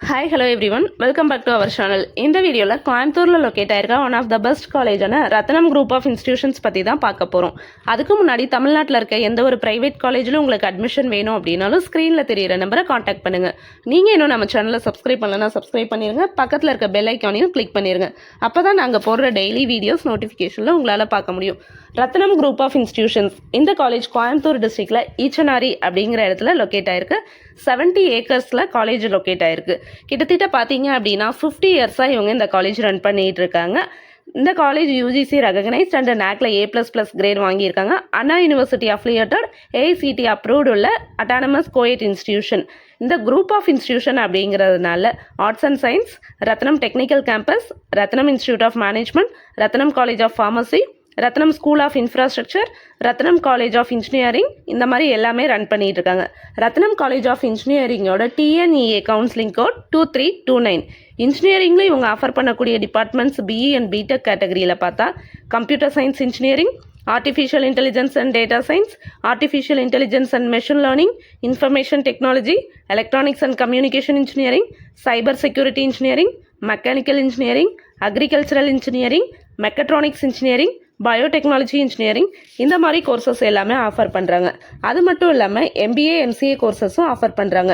Hi hello everyone welcome back to our channel. இந்த வீடியோவில் கோயம்புத்தூரில் லொக்கேட் ஆயிருக்க ஒன் ஆஃப் த பெஸ்ட் காலேஜான ரத்னம் குரூப் ஆஃப் இன்ஸ்டியூஷன்ஸ் பற்றி தான் பார்க்க போகிறோம். அதுக்கு முன்னாடி தமிழ்நாட்டில் இருக்க எந்த ஒரு ப்ரைவேட் காலேஜிலும் உங்களுக்கு அட்மிஷன் வேணும் அப்படின்னாலும் ஸ்க்ரீனில் தெரியிற நம்பரை காண்டாக்ட் பண்ணுங்கள். நீங்கள் இன்னும் நம்ம சேனலை சப்ஸ்கிரைப் பண்ணலன்னா சப்ஸ்கிரைப் பண்ணிடுங்க. பக்கத்தில் இருக்க பெல் ஐக்கானையும் கிளிக் பண்ணிடுங்க. அப்போ தான் நாங்கள் போடுற டெய்லி வீடியோஸ் நோட்டிஃபிகேஷனில் உங்களால் பார்க்க முடியும். ரத்னம் குரூப் ஆஃப் இன்ஸ்டியூஷன்ஸ் இந்த காலேஜ் கோயம்புத்தூர் டிஸ்ட்ரிக்டில் ஈச்சனாரி அப்படிங்கிற இடத்துல லொக்கேட் ஆயிருக்கு. 70 ஏக்கர்ஸில் காலேஜ் லொக்கேட் ஆயிருக்கு. கிட்டத்தட்ட பார்த்தீங்க அப்படின்னா 50 இயர்ஸாக இவங்க இந்த காலேஜ் ரன் பண்ணிகிட்டு இருக்காங்க. இந்த காலேஜ் யூஜிசி ரெகனைஸ்ட் அண்ட் நாக்ல A++ கிரேட் வாங்கியிருக்காங்க. Anna university affiliated AICTE approved உள்ள அட்டானமஸ் கோயட் இன்ஸ்டிடியூஷன். இந்த குரூப் ஆஃப் இன்ஸ்டிடியூஷன் அப்படிங்கிறதுனால arts and science, Rathnam technical campus, Rathnam institute of management, Rathnam college of pharmacy, Rathnam school of infrastructure, Rathnam college of engineering இந்த மாதிரி எல்லாமே run பண்ணிட்டு இருக்காங்க. ரத்னம் காலேஜ் ஆஃப் இன்ஜினியரிங்கோட TNEA கவுன்சிலிங் கோட் 2329. இன்ஜினியரிங்கில் இவங்க ஆஃபர் பண்ணக்கூடிய டிபார்ட்மெண்ட்ஸ் BE அண்ட் BTech கேட்டகரியில் பார்த்தா computer science engineering, artificial intelligence and data science, artificial intelligence and machine learning, information technology, electronics and communication engineering, cyber security engineering, mechanical engineering, agricultural engineering, mechatronics engineering, biotechnology engineering இந்த மாதிரி courses எல்லாமே offer பண்ணுறாங்க. அது மட்டும் இல்லாமல் MBA MCA கோர்சஸும் offer பண்ணுறாங்க.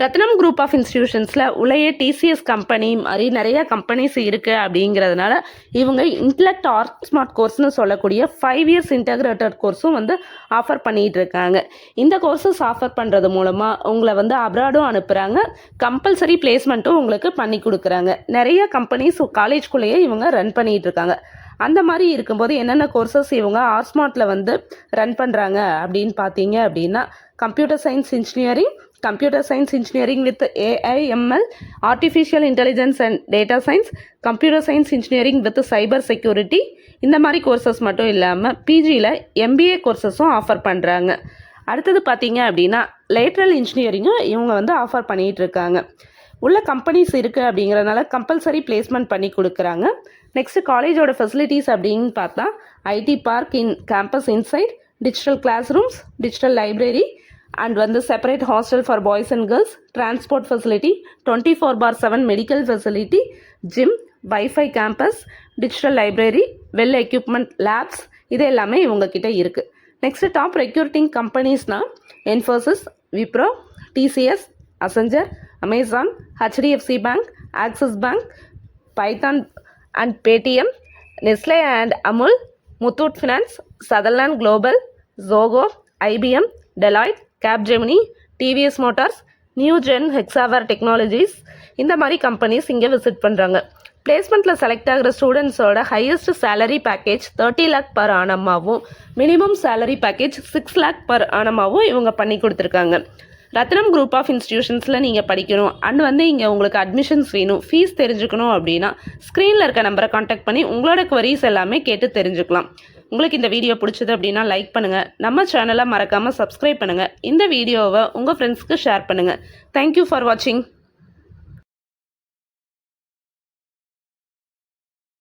ரத்னம் group of இன்ஸ்டிடியூஷன்ஸில் உளைய TCS company மாதிரி நிறைய கம்பெனிஸ் இருக்குது அப்படிங்கிறதுனால இவங்க இன்டலெக்ட் ஆர்ட் ஸ்மார்ட் கோர்ஸ்னு சொல்லக்கூடிய 5 இயர்ஸ் இன்டகிரேட்டட் கோர்ஸும் ஆஃபர் பண்ணிகிட்டு இருக்காங்க. இந்த கோர்சஸ் ஆஃபர் பண்ணுறது மூலமாக உங்களை அப்ராடும் அனுப்புகிறாங்க. கம்பல்சரி பிளேஸ்மெண்ட்டும் உங்களுக்கு பண்ணி கொடுக்குறாங்க. நிறைய கம்பெனிஸ் காலேஜ்குள்ளேயே இவங்க ரன் பண்ணிகிட்டு இருக்காங்க. அந்த மாதிரி இருக்கும்போது என்னென்ன கோர்சஸ் இவங்க ஆர்ட்ஸ்மார்ட்டில் ரன் பண்ணுறாங்க அப்படின்னு பார்த்தீங்க அப்படின்னா computer science engineering with AI/ML, artificial intelligence and data science, computer science engineering with cyber security இந்த மாதிரி கோர்சஸ் மட்டும் இல்லாமல் PGயில் MBA கோர்சஸும் ஆஃபர் பண்ணுறாங்க. அடுத்தது பார்த்தீங்க அப்படின்னா லேட்ரல் இன்ஜினியரிங்கும் இவங்க ஆஃபர் பண்ணிகிட்டு இருக்காங்க. உள்ள கம்பெனிஸ் இருக்குது அப்படிங்கிறதுனால கம்பல்சரி பிளேஸ்மெண்ட் பண்ணி கொடுக்குறாங்க. நெக்ஸ்ட் காலேஜோட ஃபெசிலிட்டிஸ் அப்படின்னு பார்த்தா IT park in campus inside, digital class rooms, digital library and separate hostel for boys and girls, transport facility, 24/7 medical facility, gym, wifi campus, digital library, well equipment labs இது எல்லாமே இவங்கக்கிட்ட இருக்குது. Next top recruiting கம்பெனிஸ்னால் Infosys, Wipro, TCS, Accenture, Amazon, HDFC Bank, Axis Bank, Python and Paytm, Nestle and Amul, Muthoot Finance, Sutherland Global, Zogo, IBM, Deloitte, Capgemini, TVS Motors, New Gen Hexaware Technologies இந்த மாதிரி companies இங்கே visit பண்ணுறாங்க. பிளேஸ்மெண்ட்டில் select ஆகிற ஸ்டூடெண்ட்ஸோட highest salary package 30 lakh per annum-ஆகவும் minimum salary package 6 lakh per annum-ஆகவும் இவங்க பண்ணி கொடுத்துருக்காங்க. ரத்னம் குரூப் ஆஃப் இன்ஸ்டிடியூஷன்ஸில் நீங்கள் படிக்கணும் அண்ட் இங்கே உங்களுக்கு அட்மிஷன்ஸ் வேணும், ஃபீஸ் தெரிஞ்சுக்கணும் அப்படின்னா ஸ்க்ரீனில் இருக்க நம்பரை காண்டாக்ட் பண்ணி உங்களோட குவரிஸ் எல்லாமே கேட்டு தெரிஞ்சுக்கலாம். உங்களுக்கு இந்த வீடியோ பிடிச்சது அப்படின்னா லைக் பண்ணுங்கள், நம்ம சேனலை மறக்காமல் சப்ஸ்கிரைப் பண்ணுங்கள், இந்த வீடியோவை உங்கள் ஃப்ரெண்ட்ஸ்க்கு ஷேர் பண்ணுங்கள். தேங்க்யூ ஃபார் வாட்சிங்.